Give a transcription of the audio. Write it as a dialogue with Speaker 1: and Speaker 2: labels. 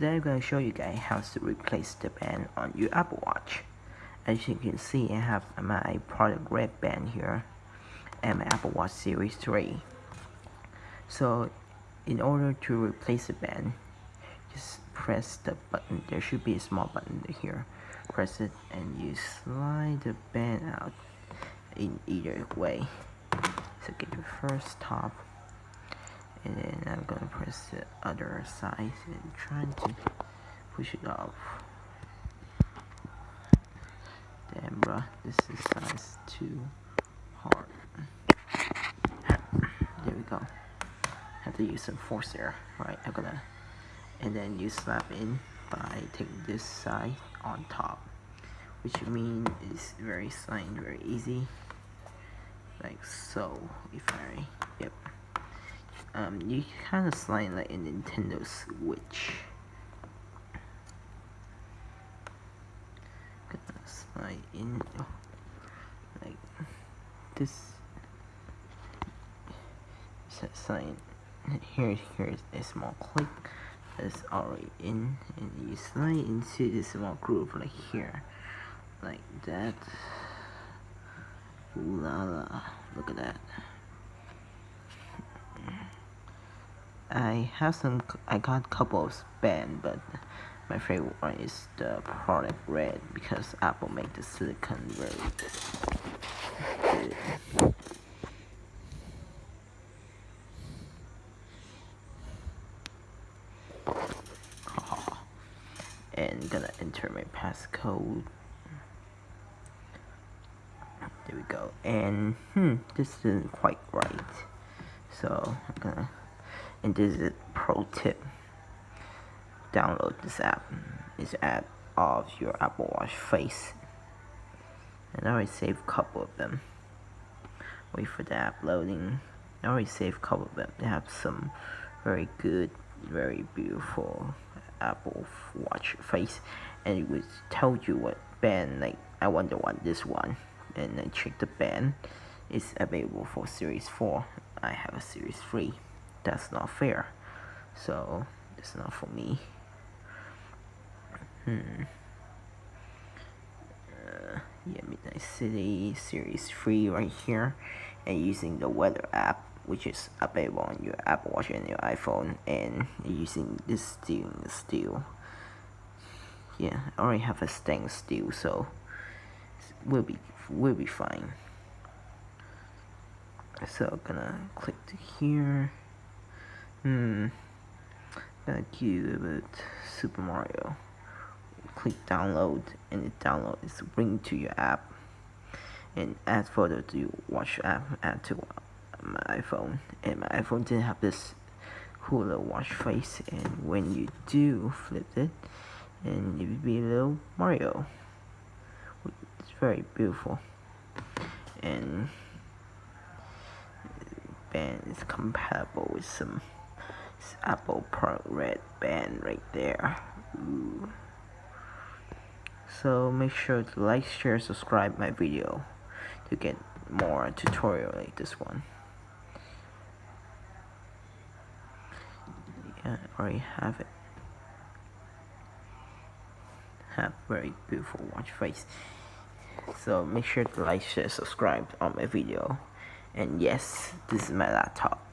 Speaker 1: Today I'm going to show you guys how to replace the band on your Apple Watch. As you can see, I have my product red band here and my Apple Watch Series 3. So in order to replace the band, just press the button. There should be a small button here. Press it and you slide the band out in either way. So get your first top, and then I'm gonna press the other side and trying to push it off. Damn, bruh, this is size too hard. There we go. Have to use some force there, right? And then you slap in by taking this side on top, which means is very easy, like so. Yep. You kind of slide like a Nintendo Switch. Gonna slide in like this. Slide. Here's a small click that's already in, and you slide into this small groove like here, like that. Ooh la la! Look at that. I got a couple of bands, but my favorite one is the product red because Apple make the silicone very good. And gonna enter my passcode. There we go. And this isn't quite right. So I'm gonna. And this is a pro tip. Download this app. It's an app of your Apple Watch face. And I already saved a couple of them. Wait for the app loading. I already saved a couple of them. They have some very good, very beautiful Apple Watch face. And it would tell you what band, like I wonder what this one. And then check the band. It's available for Series 4. I have a Series 3. That's not fair. So it's not for me. Yeah, Midnight City Series 3 right here, and using the weather app, which is available on your Apple Watch and your iPhone, and using this steering steel. Yeah, I already have a stainless steel, so we'll be fine. So gonna click to here. Gonna give it Super Mario. Click download, and the download is linked to your app. And add photo to your watch app, add to my iPhone. And my iPhone didn't have this cooler watch face, and when you do flip it, and it would be a little Mario. It's very beautiful. And band is compatible with some Apple Product Red band right there. Ooh. So make sure to like, share, subscribe my video to get more tutorial like this one. Yeah, I already have it. Have very beautiful watch face. So make sure to like, share, subscribe on my video. And yes, this is my laptop.